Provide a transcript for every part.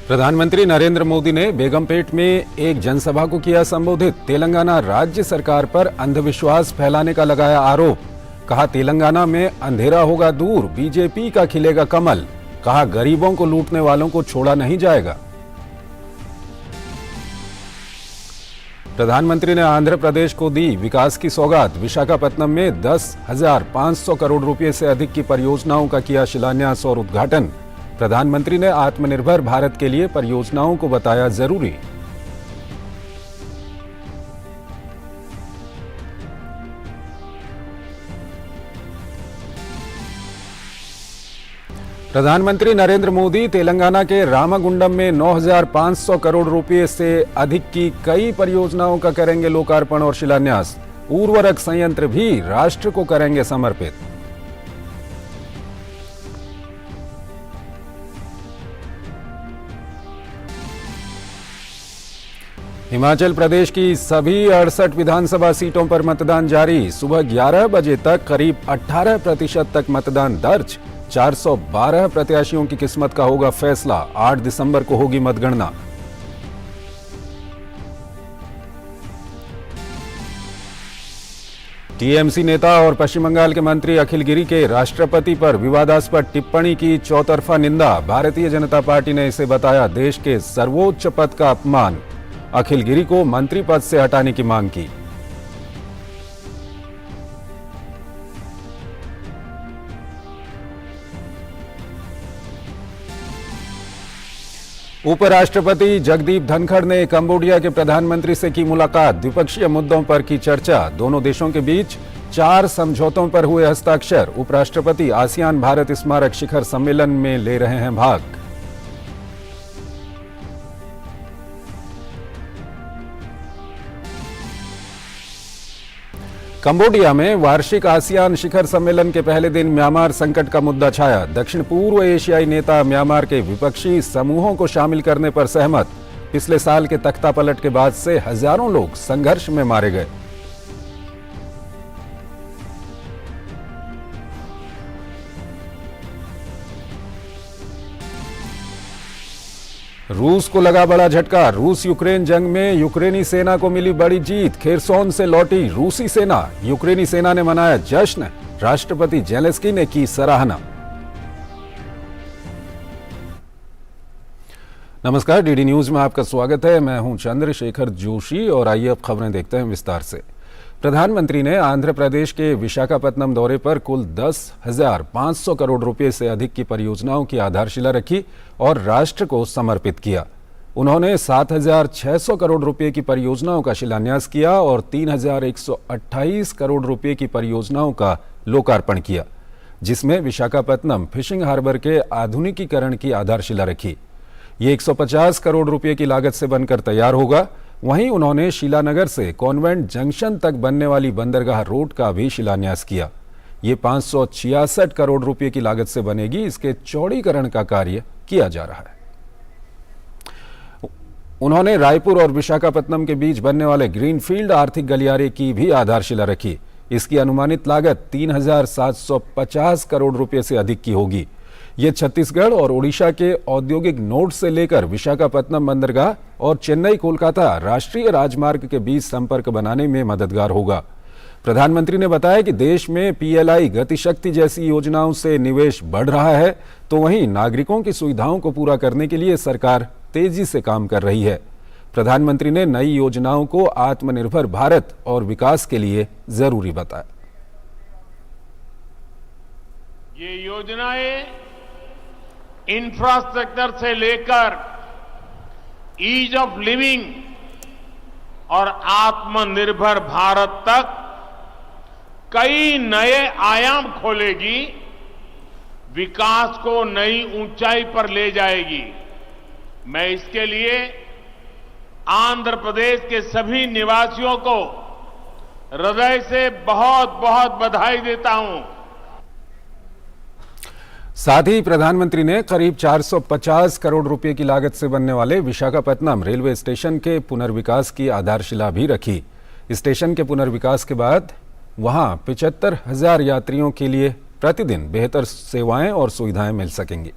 प्रधानमंत्री नरेंद्र मोदी ने बेगमपेट में एक जनसभा को किया संबोधित। तेलंगाना राज्य सरकार पर अंधविश्वास फैलाने का लगाया आरोप। कहा तेलंगाना में अंधेरा होगा दूर, बीजेपी का खिलेगा कमल। कहा गरीबों को लूटने वालों को छोड़ा नहीं जाएगा। प्रधानमंत्री ने आंध्र प्रदेश को दी विकास की सौगात। विशाखापत्तनम में 10,500 करोड़ रुपए से अधिक की परियोजनाओं का किया शिलान्यास और उद्घाटन। प्रधानमंत्री ने आत्मनिर्भर भारत के लिए परियोजनाओं को बताया जरूरी। प्रधानमंत्री नरेंद्र मोदी तेलंगाना के रामागुंडम में 9,500 करोड़ रुपए से अधिक की कई परियोजनाओं का करेंगे लोकार्पण और शिलान्यास। उर्वरक संयंत्र भी राष्ट्र को करेंगे समर्पित। हिमाचल प्रदेश की सभी 68 विधानसभा सीटों पर मतदान जारी। सुबह 11 बजे तक करीब 18% तक मतदान दर्ज। 412 प्रत्याशियों की किस्मत का होगा फैसला। 8 दिसंबर को होगी मतगणना। टीएमसी नेता और पश्चिम बंगाल के मंत्री अखिल गिरी के राष्ट्रपति पर विवादास्पद टिप्पणी की चौतरफा निंदा। भारतीय जनता पार्टी ने इसे बताया देश के सर्वोच्च पद का अपमान। अखिल गिरी को मंत्री पद से हटाने की मांग की। उपराष्ट्रपति जगदीप धनखड़ ने कंबोडिया के प्रधानमंत्री से की मुलाकात। द्विपक्षीय मुद्दों पर की चर्चा। दोनों देशों के बीच 4 समझौतों पर हुए हस्ताक्षर। उपराष्ट्रपति आसियान भारत स्मारक शिखर सम्मेलन में ले रहे हैं भाग। कंबोडिया में वार्षिक आसियान शिखर सम्मेलन के पहले दिन म्यांमार संकट का मुद्दा छाया। दक्षिण पूर्व एशियाई नेता म्यांमार के विपक्षी समूहों को शामिल करने पर सहमत। पिछले साल के तख्तापलट के बाद से हजारों लोग संघर्ष में मारे गए। रूस को लगा बड़ा झटका। रूस यूक्रेन जंग में यूक्रेनी सेना को मिली बड़ी जीत। खेरसोन से लौटी रूसी सेना। यूक्रेनी सेना ने मनाया जश्न। राष्ट्रपति जेलेंस्की ने की सराहना। नमस्कार, डीडी न्यूज में आपका स्वागत है। मैं हूं चंद्रशेखर जोशी और आइए अब खबरें देखते हैं विस्तार से। प्रधानमंत्री ने आंध्र प्रदेश के विशाखापत्तनम दौरे पर कुल 10,500 करोड़ रुपए से अधिक की परियोजनाओं की आधारशिला रखी और राष्ट्र को समर्पित किया। उन्होंने 7,600 करोड़ रुपए की परियोजनाओं का शिलान्यास किया और 3,128 करोड़ रुपए की परियोजनाओं का लोकार्पण किया, जिसमें विशाखापत्तनम फिशिंग हार्बर के आधुनिकीकरण की आधारशिला रखी। ये 150 करोड़ रुपए की लागत से बनकर तैयार होगा। वहीं उन्होंने शीलानगर से कॉन्वेंट जंक्शन तक बनने वाली बंदरगाह रोड का भी शिलान्यास किया। ये 566 करोड़ रुपए की लागत से बनेगी। इसके चौड़ीकरण का कार्य किया जा रहा है। उन्होंने रायपुर और विशाखापत्तनम के बीच बनने वाले ग्रीनफील्ड आर्थिक गलियारे की भी आधारशिला रखी। इसकी अनुमानित लागत 3,750 करोड़ रुपए से अधिक की होगी। ये छत्तीसगढ़ और ओडिशा के औद्योगिक नोड से लेकर विशाखापत्तनम बंदरगाह और चेन्नई कोलकाता राष्ट्रीय राजमार्ग के बीच संपर्क बनाने में मददगार होगा। प्रधानमंत्री ने बताया कि देश में पीएलआई गतिशक्ति जैसी योजनाओं से निवेश बढ़ रहा है, तो वहीं नागरिकों की सुविधाओं को पूरा करने के लिए सरकार तेजी से काम कर रही है। प्रधानमंत्री ने नई योजनाओं को आत्मनिर्भर भारत और विकास के लिए जरूरी बताया। ये योजनाएं इंफ्रास्ट्रक्चर से लेकर ईज ऑफ लिविंग और आत्मनिर्भर भारत तक कई नए आयाम खोलेगी, विकास को नई ऊंचाई पर ले जाएगी। मैं इसके लिए आंध्र प्रदेश के सभी निवासियों को हृदय से बहुत बहुत बधाई देता हूं। साथ ही प्रधानमंत्री ने करीब 450 करोड़ रुपए की लागत से बनने वाले विशाखापत्तनम रेलवे स्टेशन के पुनर्विकास की आधारशिला भी रखी। स्टेशन के पुनर्विकास के बाद वहां 75,000 यात्रियों के लिए प्रतिदिन बेहतर सेवाएं और सुविधाएं मिल सकेंगी।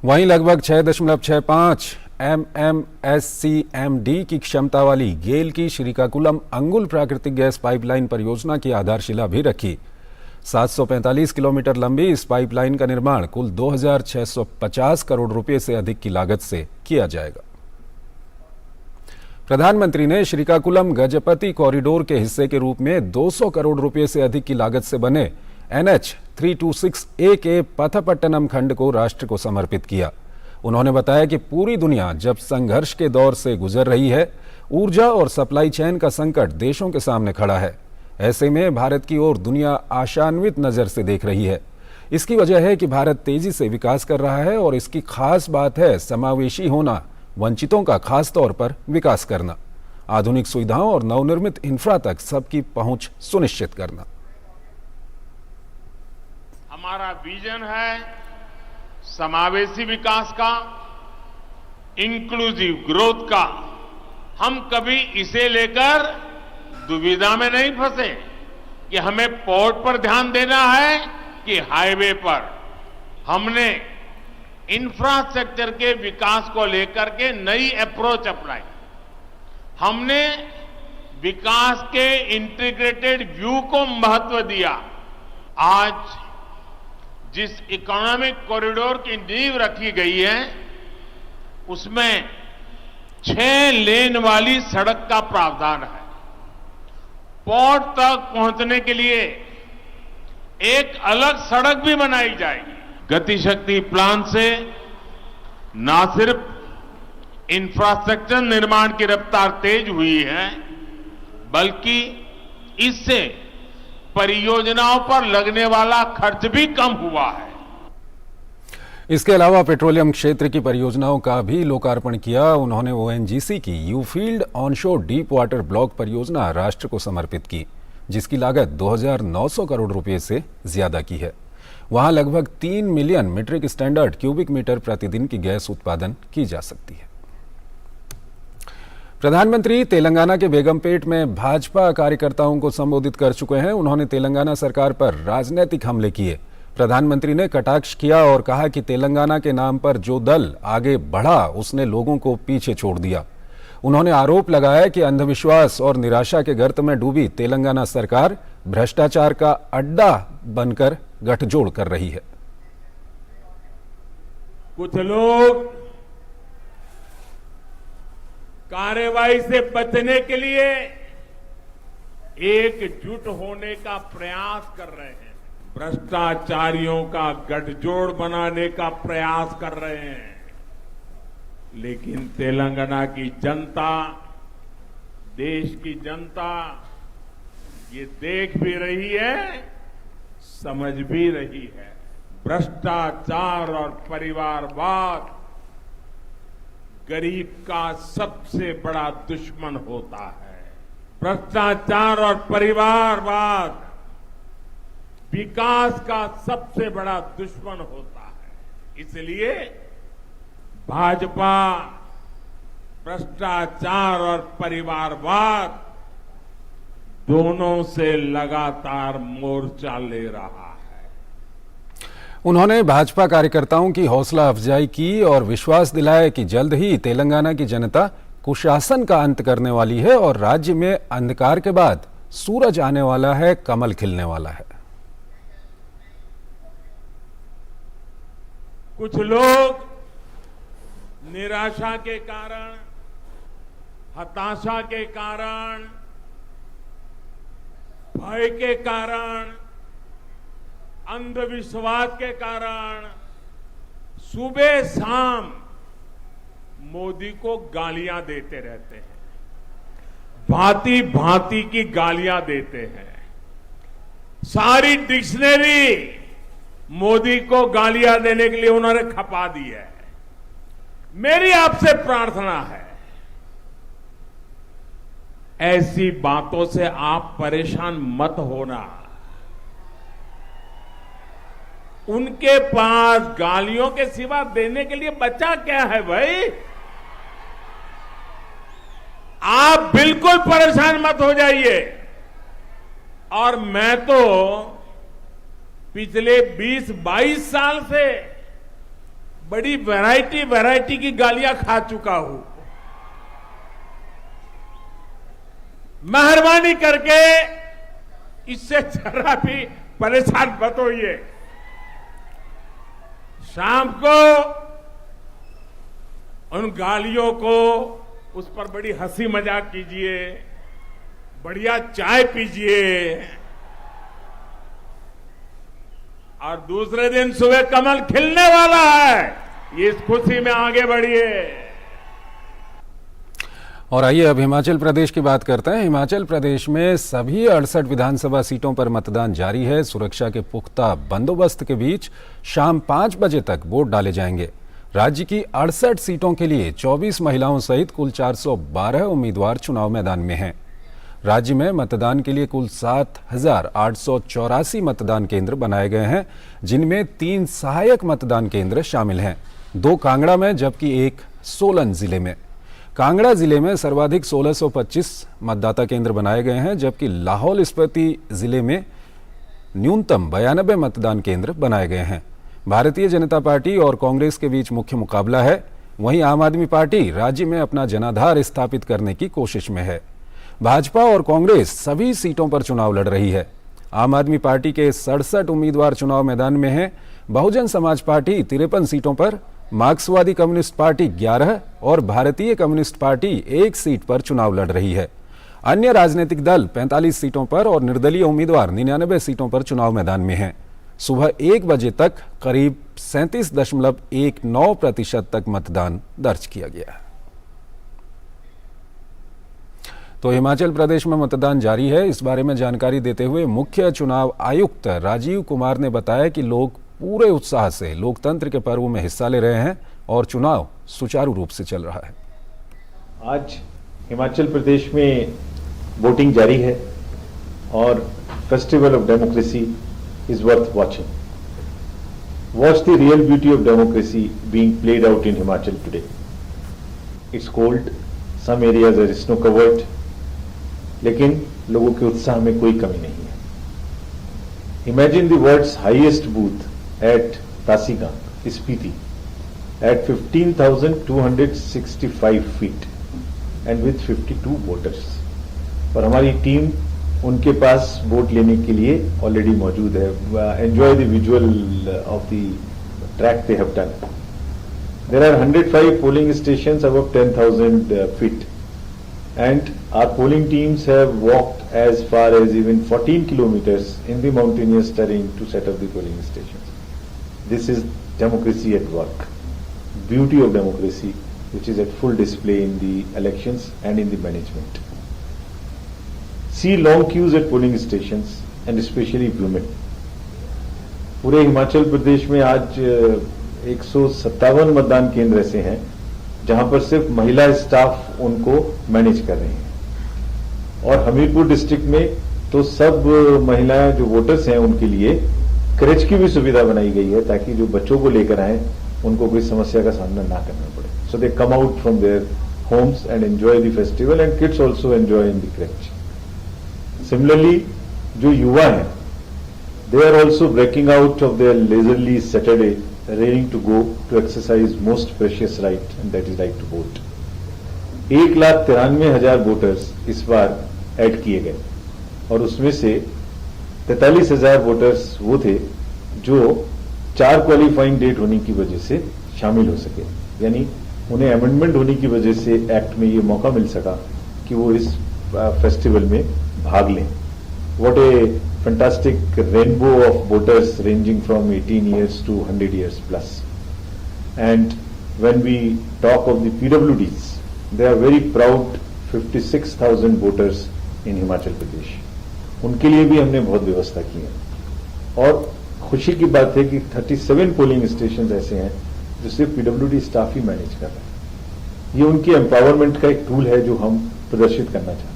वहीं लगभग 6.65 MMSCMD की क्षमता वाली गेल की श्रीकाकुलम अंगुल प्राकृतिक गैस पाइपलाइन परियोजना की आधारशिला भी रखी। 745 किलोमीटर लंबी इस पाइपलाइन का निर्माण कुल 2,650 करोड़ रुपए से अधिक की लागत से किया जाएगा। प्रधानमंत्री ने श्रीकाकुलम गजपति कॉरिडोर के हिस्से के रूप में 200 करोड़ रुपए से अधिक की लागत से बने NH 326A के पथपट्टनम खंड को राष्ट्र को समर्पित किया। उन्होंने बताया कि पूरी दुनिया जब संघर्ष के दौर से गुजर रही है, ऊर्जा और सप्लाई चेन का संकट देशों के सामने खड़ा है। ऐसे में भारत की ओर दुनिया आशान्वित नजर से देख रही है। इसकी वजह है कि भारत तेजी से विकास कर रहा है और इसकी खास बात है समावेशी होना, वंचितों का खास तौर पर विकास करना, आधुनिक सुविधाओं और नवनिर्मित इंफ्रा तक सबकी पहुंच सुनिश्चित करना। हमारा विजन है समावेशी विकास का, इंक्लूसिव ग्रोथ का। हम कभी इसे लेकर दुविधा में नहीं फंसे कि हमें पोर्ट पर ध्यान देना है कि हाईवे पर। हमने इंफ्रास्ट्रक्चर के विकास को लेकर के नई अप्रोच अपनाई। हमने विकास के इंटीग्रेटेड व्यू को महत्व दिया। आज जिस इकोनॉमिक कॉरिडोर की नींव रखी गई है, उसमें 6 लेन वाली सड़क का प्रावधान है। पोर्ट तक पहुंचने के लिए एक अलग सड़क भी बनाई जाएगी। गति शक्ति प्लान से न सिर्फ इंफ्रास्ट्रक्चर निर्माण की रफ्तार तेज हुई है, बल्कि इससे परियोजनाओं पर लगने वाला खर्च भी कम हुआ है। इसके अलावा पेट्रोलियम क्षेत्र की परियोजनाओं का भी लोकार्पण किया। उन्होंने ONGC की यूफील्ड ऑनशोर डीप वाटर ब्लॉक परियोजना राष्ट्र को समर्पित की, जिसकी लागत 2,900 करोड़ रुपए से ज्यादा की है। वहां लगभग 3 million metric standard cubic metre प्रतिदिन की गैस उत्पादन की जा सकती है। प्रधानमंत्री तेलंगाना के बेगमपेट में भाजपा कार्यकर्ताओं को संबोधित कर चुके हैं। उन्होंने तेलंगाना सरकार पर राजनीतिक हमले किए। प्रधानमंत्री ने कटाक्ष किया और कहा कि तेलंगाना के नाम पर जो दल आगे बढ़ा, उसने लोगों को पीछे छोड़ दिया। उन्होंने आरोप लगाया कि अंधविश्वास और निराशा के गर्त में डूबी तेलंगाना सरकार भ्रष्टाचार का अड्डा बनकर गठजोड़ कर रही है। कुछ लोग कार्रवाई से बचने के लिए एकजुट होने का प्रयास कर रहे हैं, भ्रष्टाचारियों का गठजोड़ बनाने का प्रयास कर रहे हैं। लेकिन तेलंगाना की जनता, देश की जनता ये देख भी रही है, समझ भी रही है। भ्रष्टाचार और परिवारवाद गरीब का सबसे बड़ा दुश्मन होता है। भ्रष्टाचार और परिवारवाद विकास का सबसे बड़ा दुश्मन होता है। इसलिए भाजपा भ्रष्टाचार और परिवारवाद दोनों से लगातार मोर्चा ले रहा है। उन्होंने भाजपा कार्यकर्ताओं की हौसला अफजाई की और विश्वास दिलाया कि जल्द ही तेलंगाना की जनता कुशासन का अंत करने वाली है और राज्य में अंधकार के बाद सूरज आने वाला है, कमल खिलने वाला है। कुछ लोग निराशा के कारण, हताशा के कारण, भय के कारण, अंधविश्वास के कारण सुबह शाम मोदी को गालियां देते रहते हैं, भांति भांति की गालियां देते हैं। सारी डिक्शनरी मोदी को गालियां देने के लिए उन्होंने खपा दी है। मेरी आपसे प्रार्थना है, ऐसी बातों से आप परेशान मत होना। उनके पास गालियों के सिवा देने के लिए बचा क्या है भाई? आप बिल्कुल परेशान मत हो जाइए। और मैं तो पिछले 20-22 साल से बड़ी वैरायटी की गालियां खा चुका हूं। मेहरबानी करके इससे जरा भी परेशान मत होइए। शाम को उन गालियों को, उस पर बड़ी हंसी मजाक कीजिए, बढ़िया चाय पीजिए और दूसरे दिन सुबह कमल खिलने वाला है, इस खुशी में आगे बढ़िए। और आइए अब हिमाचल प्रदेश की बात करते हैं। हिमाचल प्रदेश में सभी 68 विधानसभा सीटों पर मतदान जारी है। सुरक्षा के पुख्ता बंदोबस्त के बीच शाम 5 बजे तक वोट डाले जाएंगे। राज्य की 68 सीटों के लिए 24 महिलाओं सहित कुल 412 उम्मीदवार चुनाव मैदान में हैं। राज्य में मतदान के लिए कुल 7,884 मतदान केंद्र बनाए गए हैं, जिनमें 3 सहायक मतदान केंद्र शामिल हैं, 2 कांगड़ा में जबकि 1 सोलन जिले में। कांगड़ा जिले में सर्वाधिक 1625 मतदाता केंद्र बनाए गए हैं, जबकि लाहौल स्पीति जिले में न्यूनतम 92 मतदान केंद्र बनाए गए हैं। भारतीय जनता पार्टी और कांग्रेस के बीच मुख्य मुकाबला है। वहीं आम आदमी पार्टी राज्य में अपना जनाधार स्थापित करने की कोशिश में है। भाजपा और कांग्रेस सभी सीटों पर चुनाव लड़ रही है। आम आदमी पार्टी के 67 उम्मीदवार चुनाव मैदान में हैं। बहुजन समाज पार्टी 53 सीटों पर, मार्क्सवादी कम्युनिस्ट पार्टी 11 और भारतीय कम्युनिस्ट पार्टी 1 सीट पर चुनाव लड़ रही है। अन्य राजनीतिक दल 45 सीटों पर और निर्दलीय उम्मीदवार 99 सीटों पर चुनाव मैदान में हैं। सुबह 1 बजे तक करीब 37.19% तक मतदान दर्ज किया गया है। तो हिमाचल प्रदेश में मतदान जारी है। इस बारे में जानकारी देते हुए मुख्य चुनाव आयुक्त राजीव कुमार ने बताया कि लोग पूरे उत्साह से लोकतंत्र के पर्व में हिस्सा ले रहे हैं और चुनाव सुचारू रूप से चल रहा है। आज हिमाचल प्रदेश में वोटिंग जारी है और festival of democracy is worth watching. Watch the real beauty of democracy being played out in Himachal today. It's cold, some areas are snow covered, लेकिन लोगों के उत्साह में कोई कमी नहीं है। Imagine the world's highest booth at Tasigang, Spiti, at 15,265 feet and with 52 voters. और हमारी टीम उनके पास वोट लेने के लिए ऑलरेडी मौजूद है। Enjoy the visual of the track they have done. There are 105 polling stations above 10,000 feet and our polling teams have walked as far as even 14 kilometres in the mountainous terrain to set up the polling stations. This is democracy at work, beauty of democracy which is at full display in the elections and in the management. See long queues at polling stations and especially women. पूरे हिमाचल प्रदेश में आज 157 मतदान केंद्र ऐसे हैं जहां पर सिर्फ महिला स्टाफ उनको मैनेज कर रहे हैं। और हमीरपुर डिस्ट्रिक्ट में तो सब महिलाएं जो वोटर्स हैं उनके लिए क्रेच की भी सुविधा बनाई गई है ताकि जो बच्चों को लेकर आए उनको कोई समस्या का सामना ना करना पड़े। So they come out from their homes and enjoy the festival and kids also enjoy in the creche. Similarly, जो युवा हैं, they are also breaking out of their leisurely Saturday, raring to go to exercise most precious right, and that is right to vote. 1,93,000 voters इस बार add किए गए और उसमें से 43,000 voters वो थे जो 4 क्वालिफाइंग डेट होने की वजह से शामिल हो सके, यानी उन्हें अमेंडमेंट होने की वजह से एक्ट में ये मौका मिल सका कि वो इस फेस्टिवल में भाग लें। What a fantastic rainbow of voters ranging from 18 years to 100 years plus. And when we talk of the PWDs, they are very proud 56,000 voters in Himachal Pradesh. उनके लिए भी हमने बहुत व्यवस्था की है और खुशी की बात है कि 37 पोलिंग स्टेशन ऐसे हैं जो सिर्फ PWD स्टाफ ही मैनेज कर रहे हैं। ये उनके एम्पावरमेंट का एक टूल है जो हम प्रदर्शित करना चाहते हैं।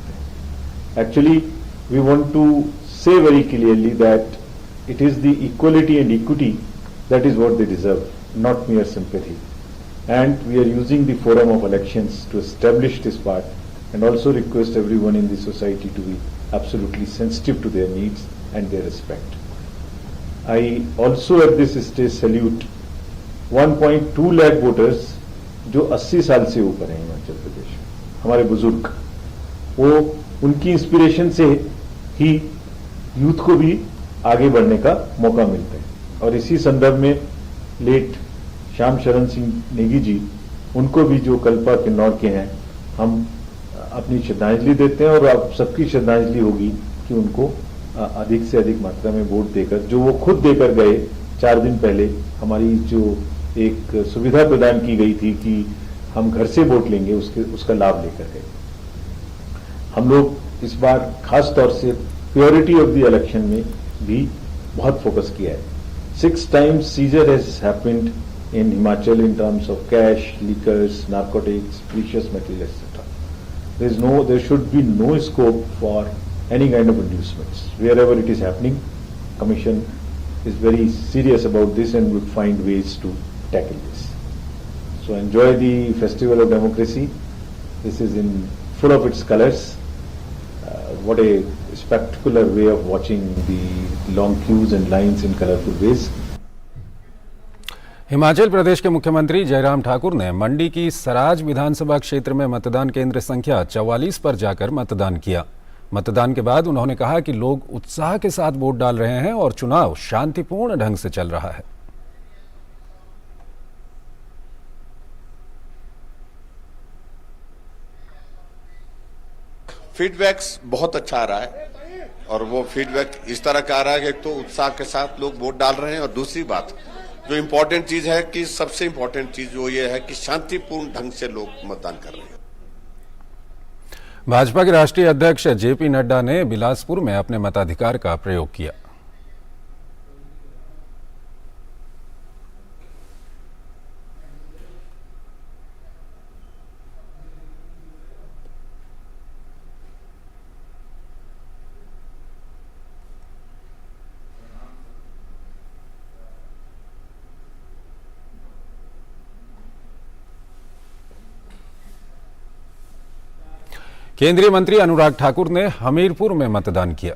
Actually, we want to say very clearly that it is the equality and equity that is what they deserve, not mere sympathy. And we are using the forum of elections to establish this part and also request everyone in the society to be absolutely sensitive to their needs and their respect. I also at this stage salute 1.2 lakh voters जो 80 साल से ऊपर हैं हिमाचल प्रदेश में, हमारे बुजुर्ग, वो उनकी इंस्पिरेशन से ही यूथ को भी आगे बढ़ने का मौका मिलता है। और इसी संदर्भ में लेट श्याम शरण सिंह नेगी जी, उनको भी जो कल्पा किन्नौर के हैं, हम अपनी श्रद्धांजलि देते हैं और अब सबकी श्रद्धांजलि होगी कि उनको अधिक से अधिक मात्रा में वोट देकर, जो वो खुद देकर गए 4 दिन पहले, हमारी जो एक सुविधा प्रदान की गई थी कि हम घर से वोट लेंगे, उसका लाभ लेकर गए। हम लोग इस बार खास तौर से प्योरिटी ऑफ द इलेक्शन में भी बहुत फोकस किया है। 6 times seizure has happened in Himachal in terms of cash, liquors, narcotics, precious material, etc. There should be no scope for any kind of inducements. Wherever it is happening, Commission is very serious about this and would find ways to tackle this. So enjoy the festival of democracy. This is in full of its colors. What a spectacular way of watching the long queues and lines in colorful ways. Himachal Pradesh के मुख्यमंत्री जयराम ठाकुर ने मंडी की सराज विधानसभा क्षेत्र में मतदान केंद्र संख्या 44 पर जाकर मतदान किया। मतदान के बाद उन्होंने कहा कि लोग उत्साह के साथ वोट डाल रहे हैं और चुनाव शांतिपूर्ण ढंग से चल रहा है। फीडबैक्स बहुत अच्छा आ रहा है और वो फीडबैक इस तरह का आ रहा है कि एक तो उत्साह के साथ लोग वोट डाल रहे हैं और दूसरी बात जो इम्पोर्टेंट चीज है कि सबसे इम्पोर्टेंट चीज वो ये है कि शांतिपूर्ण ढंग से लोग मतदान कर रहे हैं। भाजपा के राष्ट्रीय अध्यक्ष जेपी नड्डा ने बिलासपुर में अपने मताधिकार का प्रयोग किया। केंद्रीय मंत्री अनुराग ठाकुर ने हमीरपुर में मतदान किया।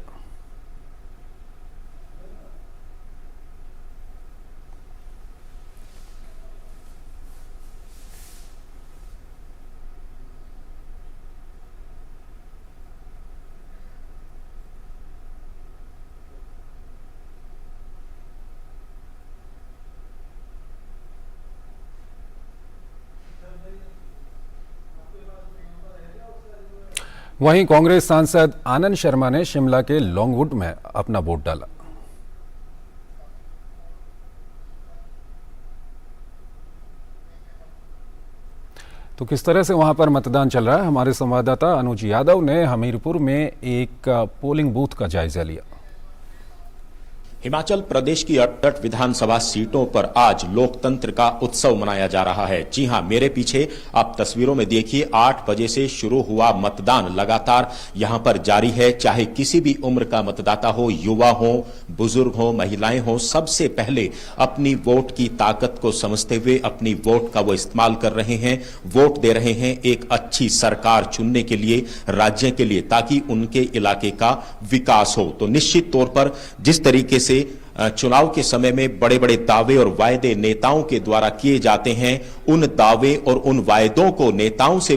वहीं कांग्रेस सांसद आनंद शर्मा ने शिमला के लॉन्गवुड में अपना वोट डाला। तो किस तरह से वहां पर मतदान चल रहा है, हमारे संवाददाता अनुज यादव ने हमीरपुर में एक पोलिंग बूथ का जायजा लिया। हिमाचल प्रदेश की 68 विधानसभा सीटों पर आज लोकतंत्र का उत्सव मनाया जा रहा है। जी हां, मेरे पीछे आप तस्वीरों में देखिए 8 बजे से शुरू हुआ मतदान लगातार यहां पर जारी है। चाहे किसी भी उम्र का मतदाता हो, युवा हो, बुजुर्ग हो, महिलाएं हो, सबसे पहले अपनी वोट की ताकत को समझते हुए अपनी वोट का वो इस्तेमाल कर रहे हैं, वोट दे रहे हैं एक अच्छी सरकार चुनने के लिए, राज्य के लिए, ताकि उनके इलाके का विकास हो। तो निश्चित तौर पर जिस तरीके से चुनाव के समय में बड़े बड़े दावे और वायदे नेताओं के द्वारा किए जाते हैं, उन दावे और उन वायदों को नेताओं से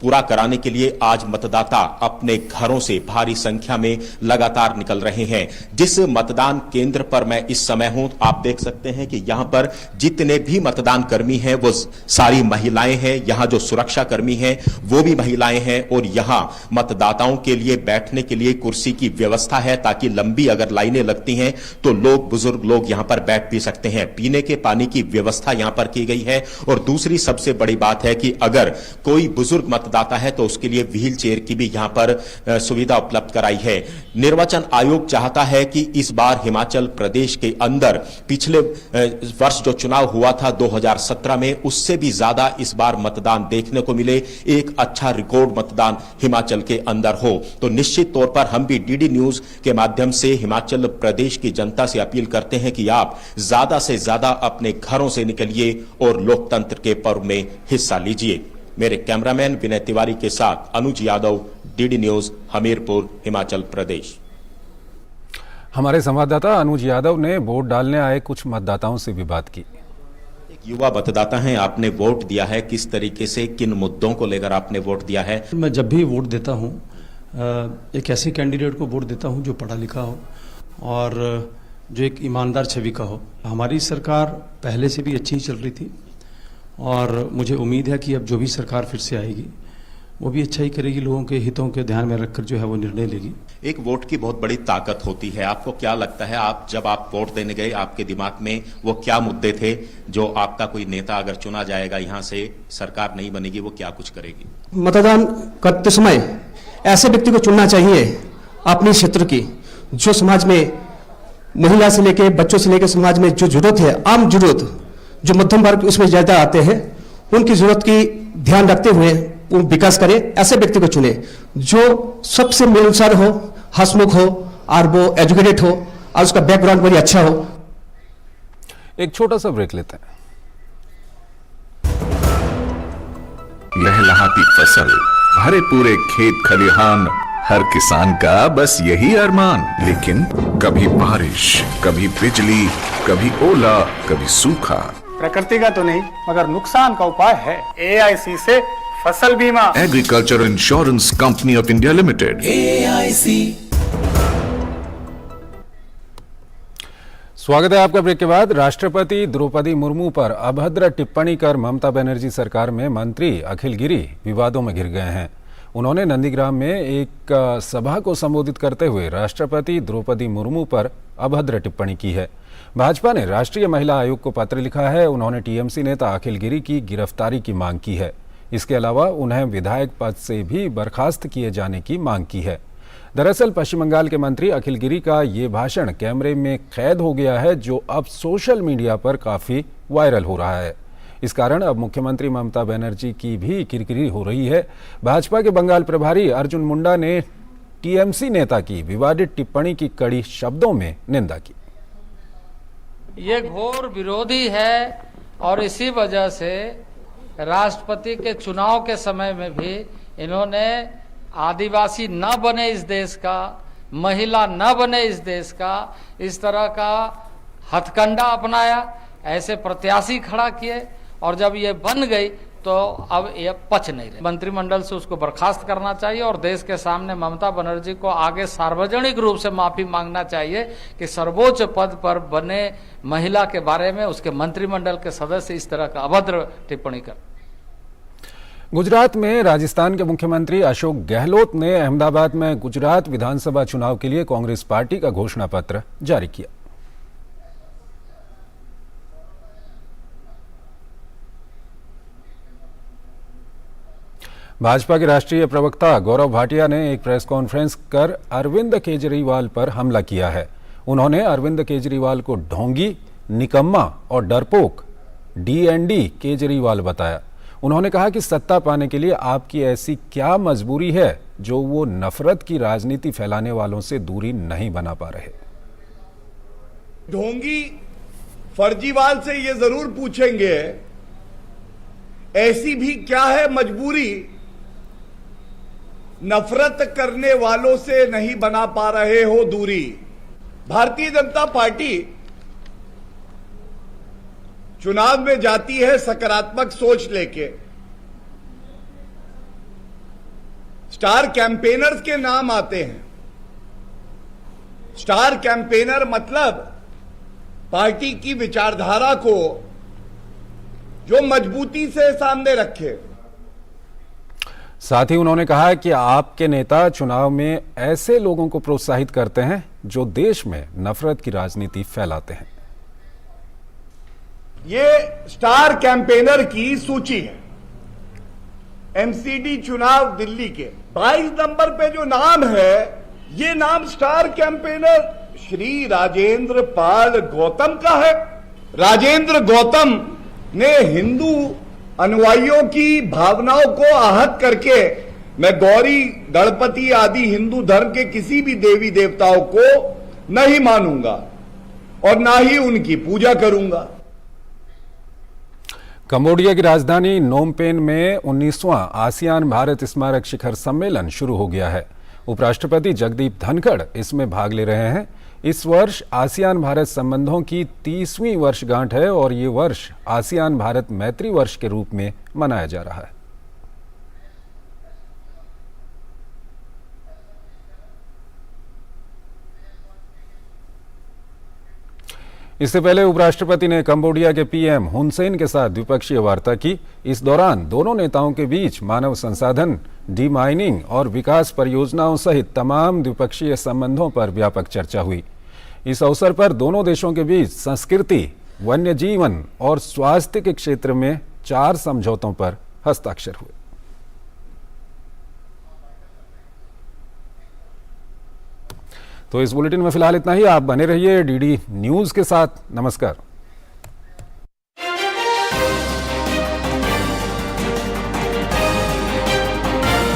पूरा कराने के लिए आज मतदाता अपने घरों से भारी संख्या में लगातार निकल रहे हैं। जिस मतदान केंद्र पर मैं इस समय हूं, आप देख सकते हैं कि यहां पर जितने भी मतदान कर्मी हैं वो सारी महिलाएं हैं। यहां जो सुरक्षा कर्मी हैं वो भी महिलाएं हैं और यहां मतदाताओं के लिए बैठने के लिए कुर्सी की व्यवस्था है, ताकि लंबी अगर लाइनें लगती हैं तो लोग, बुजुर्ग लोग यहां पर बैठ भी सकते हैं। पीने के पानी की व्यवस्था यहां पर की गई है और दूसरी सबसे बड़ी बात है कि अगर कोई बुजुर्ग मतदाता है तो उसके लिए व्हील चेयर की भी यहां पर सुविधा उपलब्ध कराई है। निर्वाचन आयोग चाहता है कि इस बार हिमाचल प्रदेश के अंदर पिछले वर्ष जो चुनाव हुआ था 2017 में, उससे भी ज्यादा इस बार मतदान देखने को मिले, एक अच्छा रिकॉर्ड मतदान हिमाचल के अंदर हो। तो निश्चित तौर पर हम भी डीडी न्यूज के माध्यम से हिमाचल प्रदेश की जनता से अपील करते हैं कि आप ज्यादा से ज्यादा अपने घरों से निकलिए और लोकतंत्र के पर्व में हिस्सा लीजिए। मेरे कैमरामैन विनय तिवारी के साथ अनुज यादव, डीडी न्यूज, हमीरपुर, हिमाचल प्रदेश। हमारे संवाददाता अनुज यादव ने वोट डालने आए कुछ मतदाताओं से भी बात की। युवा मतदाता हैं, आपने वोट दिया है, किस तरीके से किन मुद्दों को लेकर आपने वोट दिया है? मैं जब भी वोट देता हूँ एक ऐसे कैंडिडेट को वोट देता हूँ जो पढ़ा लिखा हो और जो एक ईमानदार छवि का हो। हमारी सरकार पहले से भी अच्छी ही चल रही थी और मुझे उम्मीद है कि अब जो भी सरकार फिर से आएगी वो भी अच्छा ही करेगी, लोगों के हितों के ध्यान में रखकर जो है वो निर्णय लेगी। एक वोट की बहुत बड़ी ताकत होती है। आपको क्या लगता है, आप जब आप वोट देने गए, आपके दिमाग में वो क्या मुद्दे थे जो आपका कोई नेता अगर चुना जाएगा, यहाँ से सरकार नहीं बनेगी, वो क्या कुछ करेगी? मतदान करते समय ऐसे व्यक्ति को चुनना चाहिए अपने क्षेत्र की, जो समाज में महिला से लेकर बच्चों से लेकर समाज में जो जरूरत है, आम जरूरत जो मध्यम वर्ग उसमें ज्यादा आते हैं, उनकी जरूरत की ध्यान रखते हुए वो विकास करे। ऐसे व्यक्ति को चुने जो सबसे मिलनसार हो, हंसमुख हो और वो एजुकेटेड हो और उसका बैकग्राउंड बड़ी अच्छा हो। एक छोटा सा ब्रेक लेते हैं। लहलहाती फसल, भरे पूरे खेत खलिहान, हर किसान का बस यही अरमान। लेकिन कभी बारिश, कभी बिजली, कभी ओला, कभी सूखा। प्रकृति का तो नहीं मगर नुकसान का उपाय है। AIC से फसल बीमा। Agriculture insurance company of India limited, AIC। स्वागत है आपका ब्रेक के बाद। राष्ट्रपति द्रौपदी मुर्मू पर अभद्र टिप्पणी कर ममता बनर्जी सरकार में मंत्री अखिल गिरी विवादों में घिर गए हैं। उन्होंने नंदीग्राम में एक सभा को संबोधित करते हुए राष्ट्रपति द्रौपदी मुर्मू पर अभद्र टिप्पणी की है। भाजपा ने राष्ट्रीय महिला आयोग को पत्र लिखा है। उन्होंने टीएमसी नेता अखिल गिरी की गिरफ्तारी की मांग की है। इसके अलावा उन्हें विधायक पद से भी बर्खास्त किए जाने की मांग की है। दरअसल पश्चिम बंगाल के मंत्री अखिल गिरी का ये भाषण कैमरे में कैद हो गया है, जो अब सोशल मीडिया पर काफी वायरल हो रहा है। इस कारण अब मुख्यमंत्री ममता बनर्जी की भी किरकिरी हो रही है। भाजपा के बंगाल प्रभारी अर्जुन मुंडा ने टीएमसी नेता की विवादित टिप्पणी की कड़ी शब्दों में निंदा की। ये घोर विरोधी है और इसी वजह से राष्ट्रपति के चुनाव के समय में भी इन्होंने आदिवासी न बने इस देश का, महिला न बने इस देश का, इस तरह का हथकंडा अपनाया, ऐसे प्रत्याशी खड़ा किए और जब ये बन गई तो अब ये पच नहीं रहे। मंत्रिमंडल से उसको बर्खास्त करना चाहिए और देश के सामने ममता बनर्जी को आगे सार्वजनिक रूप से माफी मांगना चाहिए कि सर्वोच्च पद पर बने महिला के बारे में उसके मंत्रिमंडल के सदस्य इस तरह का अभद्र टिप्पणी कर। गुजरात में राजस्थान के मुख्यमंत्री अशोक गहलोत ने अहमदाबाद में गुजरात विधानसभा चुनाव के लिए कांग्रेस पार्टी का घोषणा पत्र जारी किया। भाजपा के राष्ट्रीय प्रवक्ता गौरव भाटिया ने एक प्रेस कॉन्फ्रेंस कर अरविंद केजरीवाल पर हमला किया है। उन्होंने अरविंद केजरीवाल को ढोंगी, निकम्मा और डरपोक DND केजरीवाल बताया। उन्होंने कहा कि सत्ता पाने के लिए आपकी ऐसी क्या मजबूरी है जो वो नफरत की राजनीति फैलाने वालों से दूरी नहीं बना पा रहे। ढोंगी फर्जीवाल से ये जरूर पूछेंगे, ऐसी भी क्या है मजबूरी नफरत करने वालों से नहीं बना पा रहे हो दूरी। भारतीय जनता पार्टी चुनाव में जाती है सकारात्मक सोच लेके। स्टार कैंपेनर्स के नाम आते हैं। स्टार कैंपेनर मतलब पार्टी की विचारधारा को जो मजबूती से सामने रखे। साथ ही उन्होंने कहा कि आपके नेता चुनाव में ऐसे लोगों को प्रोत्साहित करते हैं जो देश में नफरत की राजनीति फैलाते हैं। ये स्टार कैंपेनर की सूची है MCD चुनाव दिल्ली के। 22 नंबर पे जो नाम है, ये नाम स्टार कैंपेनर श्री राजेंद्र पाल गौतम का है। राजेंद्र गौतम ने हिंदू अनुयायियों की भावनाओं को आहत करके मैं गौरी, गणपति आदि हिंदू धर्म के किसी भी देवी देवताओं को नहीं मानूंगा और ना ही उनकी पूजा करूंगा। कंबोडिया की राजधानी नोम पेन में 19वां आसियान भारत स्मारक शिखर सम्मेलन शुरू हो गया है। उपराष्ट्रपति जगदीप धनखड़ इसमें भाग ले रहे हैं। इस वर्ष आसियान भारत संबंधों की 30वीं वर्षगांठ है और ये वर्ष आसियान भारत मैत्री वर्ष के रूप में मनाया जा रहा है। इससे पहले उपराष्ट्रपति ने कंबोडिया के पीएम हुन सेन के साथ द्विपक्षीय वार्ता की। इस दौरान दोनों नेताओं के बीच मानव संसाधन, डीमाइनिंग और विकास परियोजनाओं सहित तमाम द्विपक्षीय संबंधों पर व्यापक चर्चा हुई। इस अवसर पर दोनों देशों के बीच संस्कृति, वन्य जीवन और स्वास्थ्य के क्षेत्र में 4 समझौतों पर हस्ताक्षर हुए। तो इस बुलेटिन में फिलहाल इतना ही। आप बने रहिए डीडी न्यूज के साथ। नमस्कार।